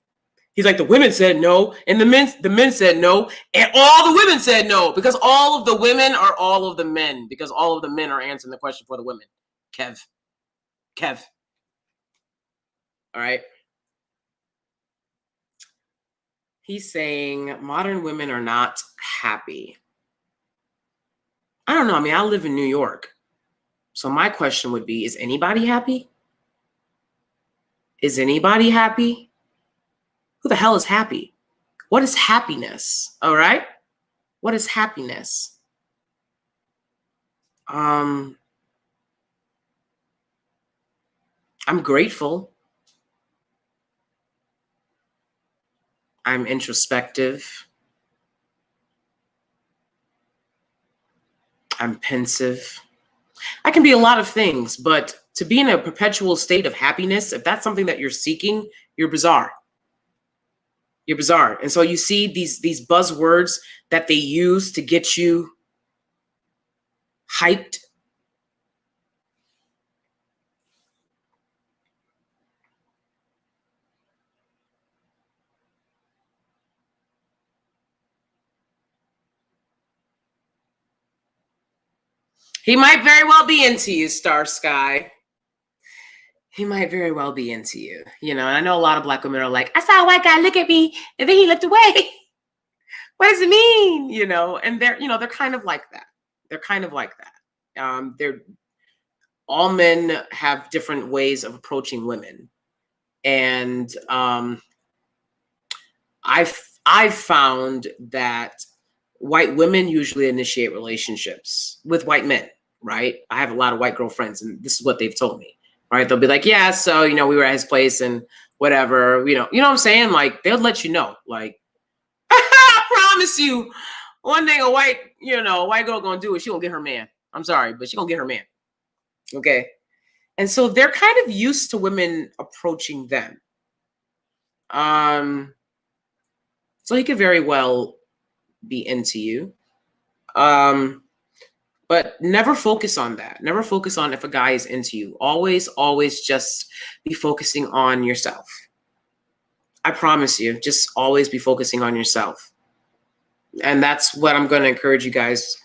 he's like, the women said no, and the men said no, and all the women said no, because all of the women are all of the men, because all of the men are answering the question for the women. Kev. All right. He's saying modern women are not happy. I don't know. I mean, I live in New York. So my question would be, is anybody happy? Is anybody happy? Who the hell is happy? What is happiness? All right. What is happiness? I'm grateful. I'm introspective. I'm pensive. I can be a lot of things, but to be in a perpetual state of happiness, if that's something that you're seeking, you're bizarre. You're bizarre. And so you see these buzzwords that they use to get you hyped. He might very well be into you, Star Sky. He might very well be into you. You know, and I know a lot of Black women are like, I saw a white guy look at me and then he looked away. What does it mean? You know, and they're kind of like that. They're kind of like that. All men have different ways of approaching women. And I've found that white women usually initiate relationships with white men, right? I have a lot of white girlfriends, and this is what they've told me, right? They'll be like, yeah, so, you know, we were at his place and whatever, you know what I'm saying? Like, they'll let you know, like, I promise you, one thing a white girl gonna do is she gonna get her man. I'm sorry, but she gonna get her man. Okay. And so they're kind of used to women approaching them. So he could very well be into you. But never focus on that. Never focus on if a guy is into you. Always, always just be focusing on yourself. I promise you, just always be focusing on yourself. And that's what I'm going to encourage you guys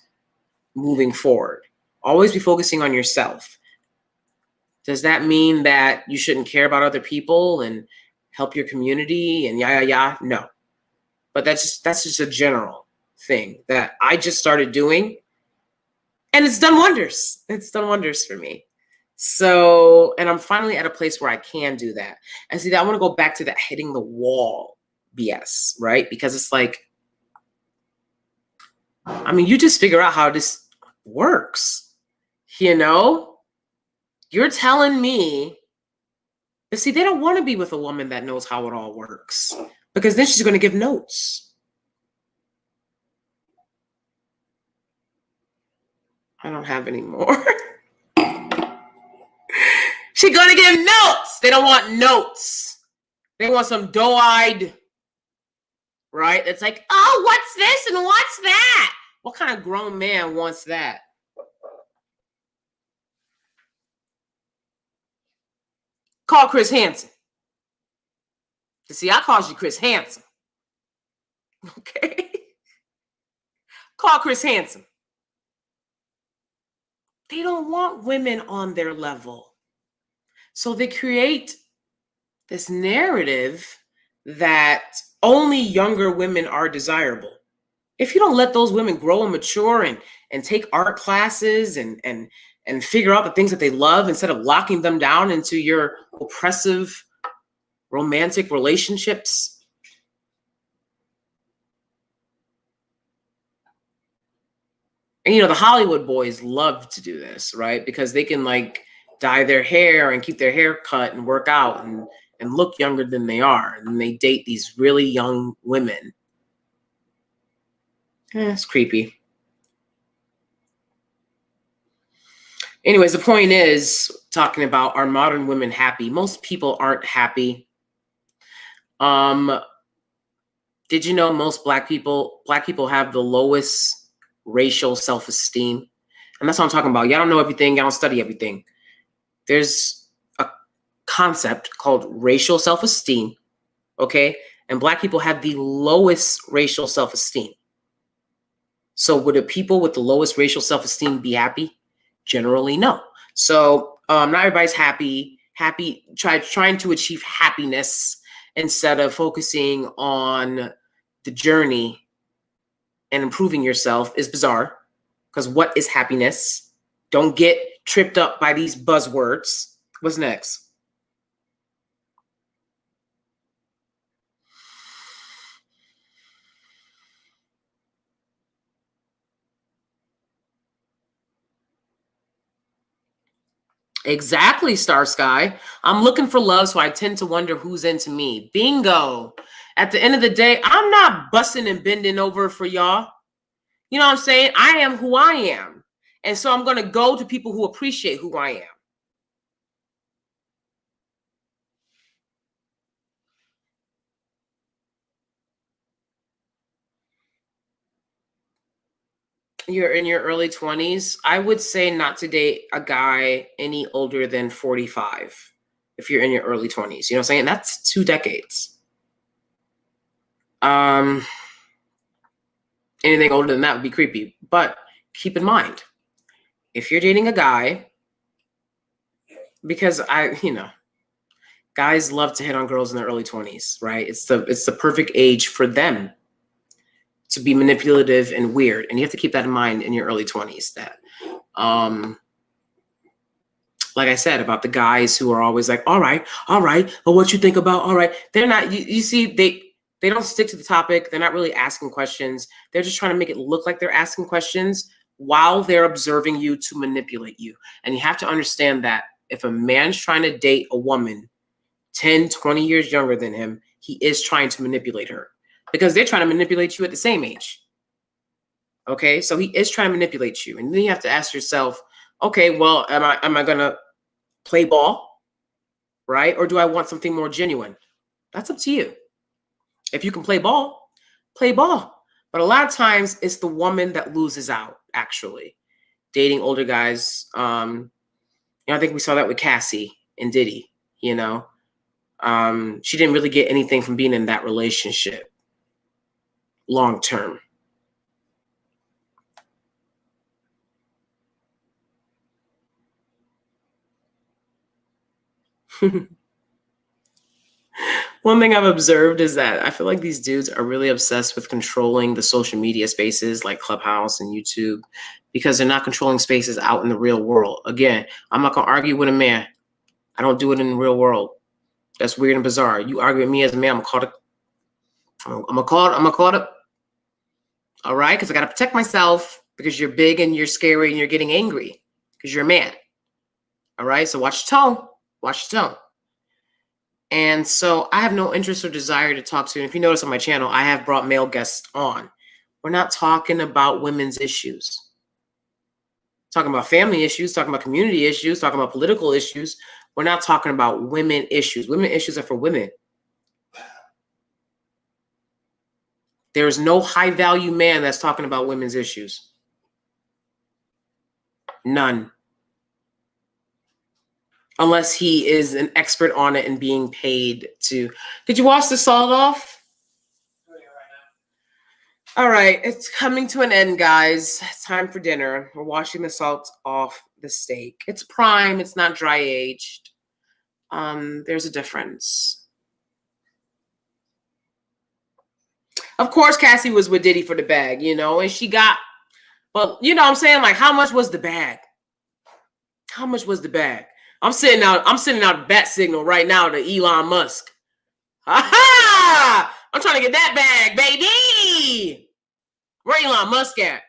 moving forward. Always be focusing on yourself. Does that mean that you shouldn't care about other people and help your community and No. But that's just a general thing that I just started doing. And it's done wonders. It's done wonders for me. So, and I'm finally at a place where I can do that. And see, I want to go back to that hitting the wall BS, right? Because it's like, I mean, you just figure out how this works, you know? You're telling me, but see, they don't want to be with a woman that knows how it all works, because then she's going to give notes. I don't have any more. She's going to give notes. They don't want notes. They want some doe-eyed, right? It's like, oh, what's this and what's that? What kind of grown man wants that? Call Chris Hansen. You see, I called you Chris Hansen. Okay? Call Chris Hansen. They don't want women on their level. So they create this narrative that only younger women are desirable. If you don't let those women grow and mature and take art classes and figure out the things that they love instead of locking them down into your oppressive romantic relationships, and the Hollywood boys love to do this, right? Because they can like dye their hair and keep their hair cut and work out and look younger than they are. And they date these really young women. It's creepy. Anyways, the point is talking about, are modern women happy? Most people aren't happy. Did you know most black people have the lowest racial self-esteem? And that's what I'm talking about. Y'all don't know everything. Y'all don't study everything. There's a concept called racial self-esteem, okay? And black people have the lowest racial self-esteem. So would the people with the lowest racial self-esteem be happy? Generally, no. So not everybody's happy. Trying to achieve happiness instead of focusing on the journey and improving yourself is bizarre. Because what is happiness? Don't get tripped up by these buzzwords. What's next? Exactly, Star Sky. I'm looking for love, so I tend to wonder who's into me. Bingo. At the end of the day, I'm not busting and bending over for y'all. You know what I'm saying? I am who I am. And so I'm going to go to people who appreciate who I am. You're in your early 20s. I would say not to date a guy any older than 45 if you're in your early 20s. You know what I'm saying? That's 2 decades. Anything older than that would be creepy. But keep in mind, if you're dating a guy, because guys love to hit on girls in their early 20s, right? It's the perfect age for them to be manipulative and weird. And you have to keep that in mind in your early 20s, that like I said about the guys who are always like, all right, but what you think about, all right. They're not, you see, they don't stick to the topic. They're not really asking questions. They're just trying to make it look like they're asking questions while they're observing you to manipulate you. And you have to understand that if a man's trying to date a woman, 10, 20 years younger than him, he is trying to manipulate her because they're trying to manipulate you at the same age. Okay, so he is trying to manipulate you. And then you have to ask yourself, okay, well, am I gonna play ball? Right? Or do I want something more genuine? That's up to you. If you can play ball, play ball. But a lot of times it's the woman that loses out, actually. Dating older guys. I think we saw that with Cassie and Diddy, you know. She didn't really get anything from being in that relationship long term. One thing I've observed is that I feel like these dudes are really obsessed with controlling the social media spaces like Clubhouse and YouTube because they're not controlling spaces out in the real world. Again, I'm not going to argue with a man. I don't do it in the real world. That's weird and bizarre. You argue with me as a man, I'm going to call it. All right? Because I got to protect myself because you're big and you're scary and you're getting angry because you're a man. All right? So watch your tone. Watch your tone. And so I have no interest or desire to talk to. And if you notice on my channel, I have brought male guests on. We're not talking about women's issues. Talking about family issues, talking about community issues, talking about political issues. We're not talking about women issues. Women issues are for women. There is no high value man that's talking about women's issues. None. Unless he is an expert on it and being paid to. Did you wash the salt off? All right, it's coming to an end, guys. It's time for dinner. We're washing the salt off the steak. It's prime. It's not dry aged. There's a difference. Of course, Cassie was with Diddy for the bag, and she got, but I'm saying, like, how much was the bag? How much was the bag? I'm sending out a bat signal right now to Elon Musk. Ha! I'm trying to get that bag, baby. Where Elon Musk at?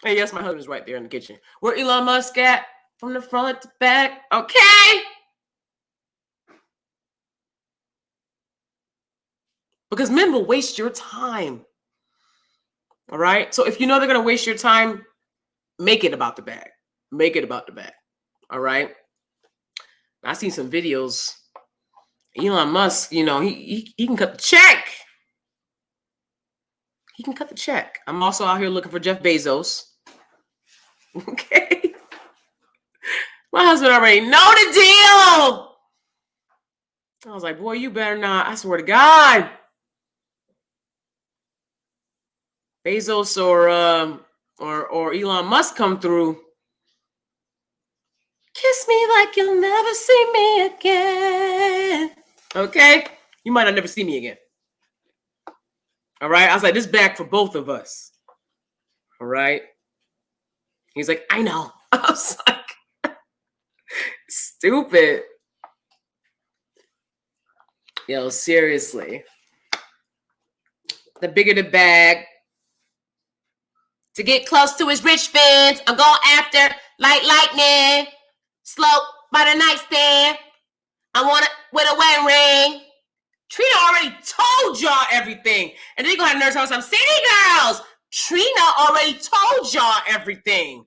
Hey, yes, my husband's right there in the kitchen. Where Elon Musk at? From the front to back. Okay. Because men will waste your time. All right. So if you know they're going to waste your time, make it about the bag. Make it about the bag. All right. I seen some videos. Elon Musk, he can cut the check. He can cut the check. I'm also out here looking for Jeff Bezos. Okay. My husband already know the deal. I was like, boy, you better not. I swear to God. Bezos or Elon Musk come through. Kiss me like you'll never see me again. Okay? You might not never see me again. All right? I was like, this bag for both of us. All right? He's like, I know. I was like, stupid. Yo, seriously. The bigger the bag. To get close to his rich fans, I'm going after like lightning. Slope by the nightstand. I want it with a wedding ring. Trina already told y'all everything. And then you're going to have nerves tell some city girls. Trina already told y'all everything.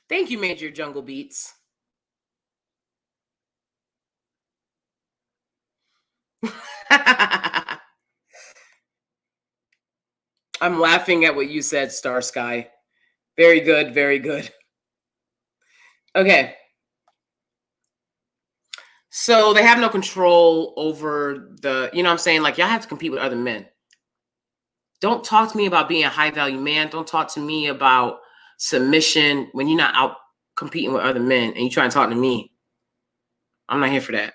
Thank you, Major Jungle Beats. I'm laughing at what you said, Star Sky. Very good, very good. Okay. So they have no control over the, what I'm saying? Like, y'all have to compete with other men. Don't talk to me about being a high value man. Don't talk to me about submission when you're not out competing with other men and you try to talk to me. I'm not here for that.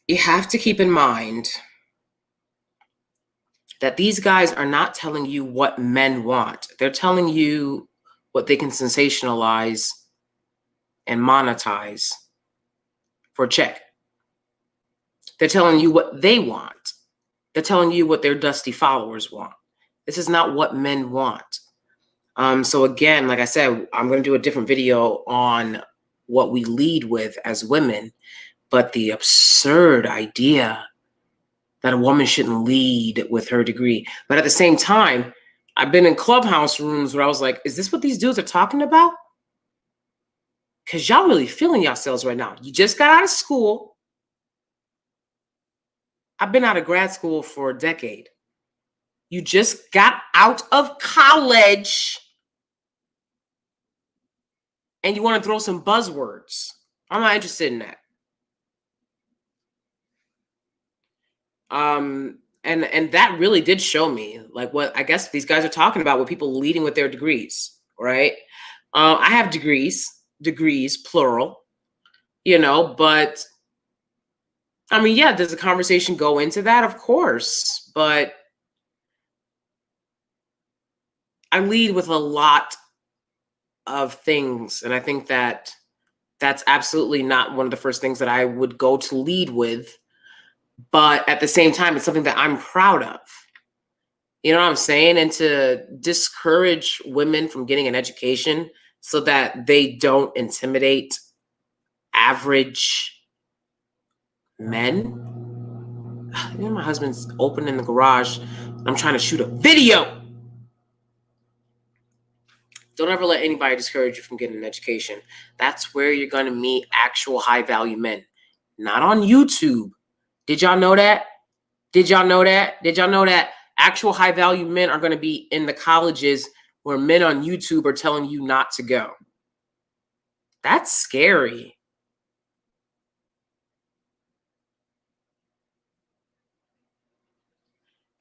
you have to keep in mind that these guys are not telling you what men want. They're telling you what they can sensationalize and monetize for a check. They're telling you what they want. They're telling you what their dusty followers want. This is not what men want. So again, like I said, I'm going to do a different video on what we lead with as women, but the absurd idea that a woman shouldn't lead with her degree. But at the same time, I've been in clubhouse rooms where I was like, is this what these dudes are talking about? Because y'all really feeling yourselves right now. You just got out of school. I've been out of grad school for a decade. You just got out of college and you want to throw some buzzwords. I'm not interested in that. And that really did show me like what I guess these guys are talking about with people leading with their degrees, right? I have degrees, plural, but I mean, yeah, does the conversation go into that? Of course, but I lead with a lot of things, and I think that that's absolutely not one of the first things that I would go to lead with, but at the same time, it's something that I'm proud of. You know what I'm saying? And to discourage women from getting an education so that they don't intimidate average men. My husband's opening the garage. I'm trying to shoot a video. Don't ever let anybody discourage you from getting an education. That's where you're going to meet actual high value men. Not on YouTube. Did y'all know that? Did y'all know that? Did y'all know that actual high value men are going to be in the colleges where men on YouTube are telling you not to go? That's scary.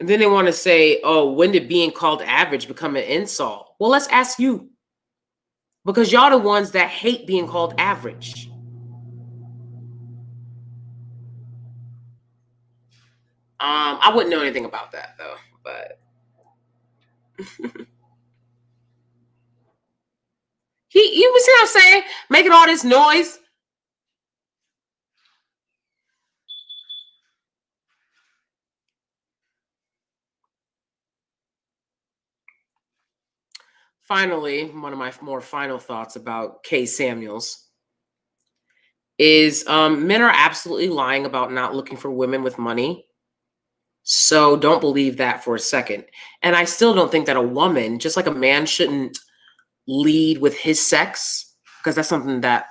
And then they want to say, oh, when did being called average become an insult? Well, let's ask you. Because y'all the ones that hate being called average. I wouldn't know anything about that though, but you see what I'm saying? Making all this noise. Finally, one of my more final thoughts about Kay Samuels is men are absolutely lying about not looking for women with money. So don't believe that for a second. And I still don't think that a woman, just like a man, shouldn't lead with his sex, because that's something that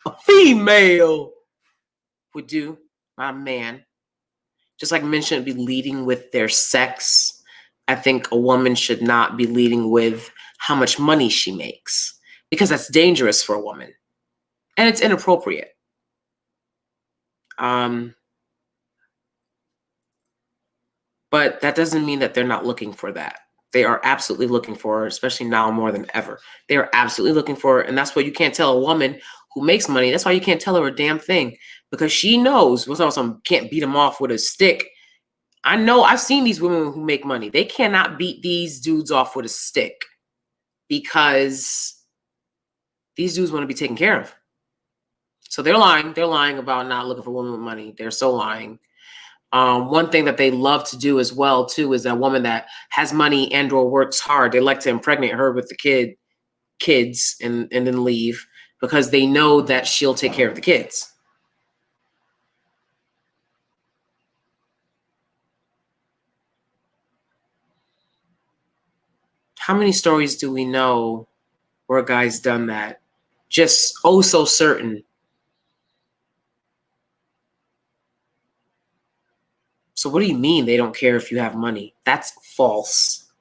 a female would do, not a man. Just like men shouldn't be leading with their sex, I think a woman should not be leading with how much money she makes, because that's dangerous for a woman and it's inappropriate. But that doesn't mean that they're not looking for that. They are absolutely looking for it, especially now more than ever. They are absolutely looking for it. And that's why you can't tell a woman who makes money. That's why you can't tell her a damn thing, because she knows what's also can't beat them off with a stick. I know I've seen these women who make money. They cannot beat these dudes off with a stick because these dudes want to be taken care of. So they're lying. They're lying about not looking for women with money. They're so lying. One thing that they love to do as well, too, is that woman that has money and or works hard, they like to impregnate her with the kids and then leave, because they know that she'll take care of the kids. How many stories do we know where a guy's done that? Just oh so certain. So what do you mean they don't care if you have money? That's false.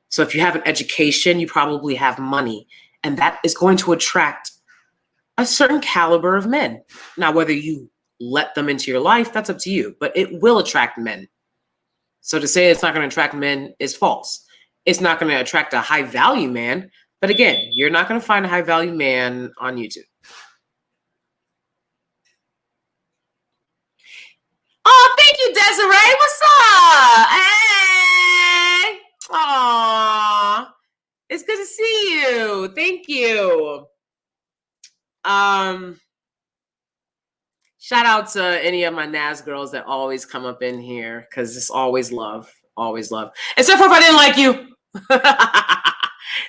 So if you have an education, you probably have money, and that is going to attract a certain caliber of men. Now, whether you let them into your life, that's up to you, but it will attract men. So to say it's not going to attract men is false. It's not going to attract a high value man, but again, you're not going to find a high value man on YouTube. Desiree, what's up? Hey. Aw. It's good to see you. Thank you. Shout out to any of my NAS girls that always come up in here because it's always love. Always love. Except for if I didn't like you.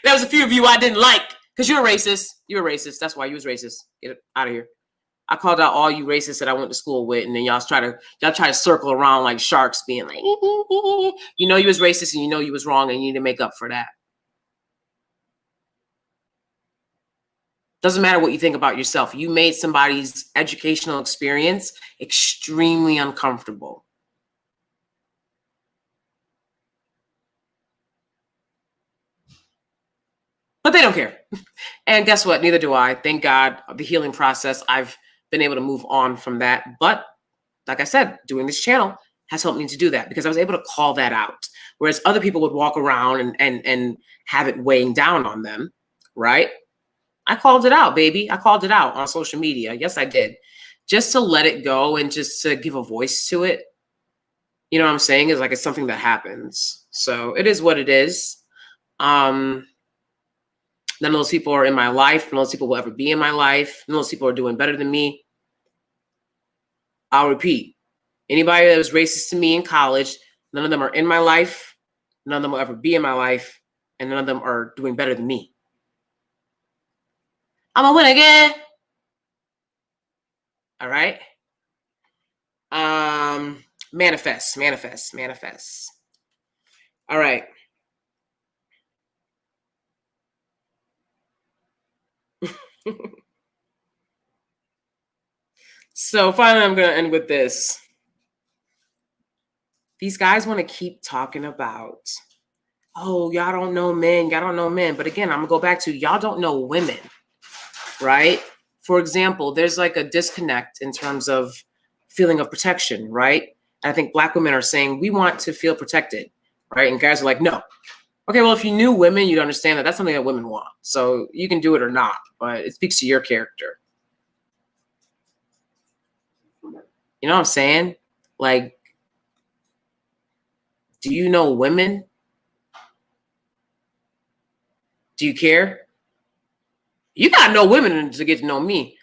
There was a few of you I didn't like because you're a racist. You're a racist. That's why you was racist. Get it out of here. I called out all you racists that I went to school with, and then y'all try to circle around like sharks, being like, you know you was racist and you know you was wrong, and you need to make up for that. Doesn't matter what you think about yourself. You made somebody's educational experience extremely uncomfortable. But they don't care. And guess what? Neither do I. Thank God, the healing process, I've been able to move on from that. But like I said, doing this channel has helped me to do that because I was able to call that out. Whereas other people would walk around and have it weighing down on them, right? I called it out, baby. I called it out on social media. Yes, I did. Just to let it go and just to give a voice to it. You know what I'm saying? Is like it's something that happens. So it is what it is. None of those people are in my life. None of those people will ever be in my life. None of those people are doing better than me. I'll repeat. Anybody that was racist to me in college, none of them are in my life. None of them will ever be in my life. And none of them are doing better than me. I'm gonna win again. All right. Manifest. All right. So finally, I'm going to end with this. These guys want to keep talking about, oh, y'all don't know men. Y'all don't know men. But again, I'm going to go back to y'all don't know women, right? For example, there's like a disconnect in terms of feeling of protection, right? I think Black women are saying we want to feel protected, right? And guys are like, no. Okay, well, if you knew women, you'd understand that that's something that women want. So you can do it or not, but it speaks to your character. You know what I'm saying? Like, do you know women? Do you care? You gotta know women to get to know me.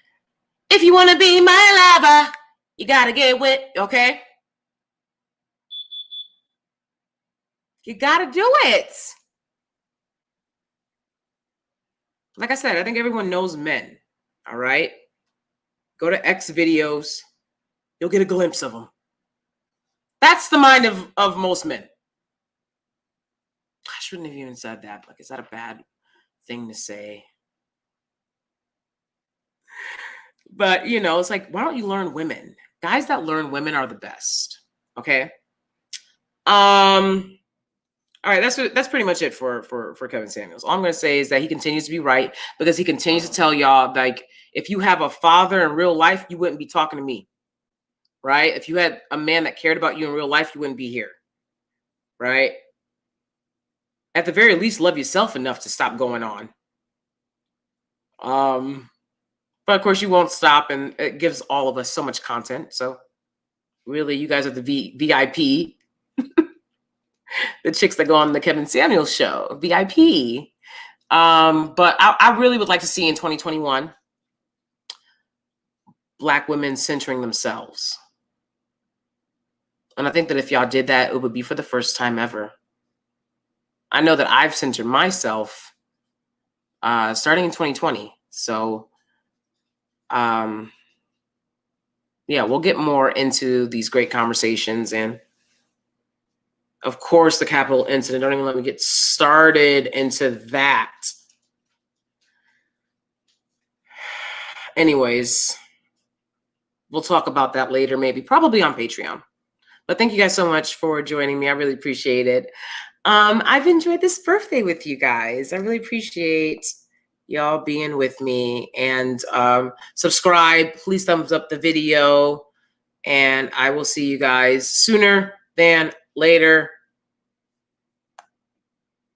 If you wanna be my lover, you gotta get with, okay? You gotta do it. Like I said, I think everyone knows men, all right? Go to X videos, you'll get a glimpse of them. That's the mind of most men. I shouldn't have even said that. Like, is that a bad thing to say? But, you know, it's like, why don't you learn women? Guys that learn women are the best, okay? All right, that's pretty much it for Kevin Samuels. All I'm going to say is that he continues to be right because he continues to tell y'all, like, if you have a father in real life, you wouldn't be talking to me, right? If you had a man that cared about you in real life, you wouldn't be here, right? At the very least, love yourself enough to stop going on. But of course, you won't stop, and it gives all of us so much content. So really, you guys are the VIP. The chicks that go on the Kevin Samuels show, VIP. But I really would like to see in 2021 Black women centering themselves. And I think that if y'all did that, it would be for the first time ever. I know that I've centered myself starting in 2020. So, yeah, we'll get more into these great conversations. And of course, the Capitol incident. Don't even let me get started into that. Anyways, we'll talk about that later, maybe, probably on Patreon. But thank you guys so much for joining me. I really appreciate it. I've enjoyed this birthday with you guys. I really appreciate y'all being with me. And subscribe. Please thumbs up the video. And I will see you guys sooner than later.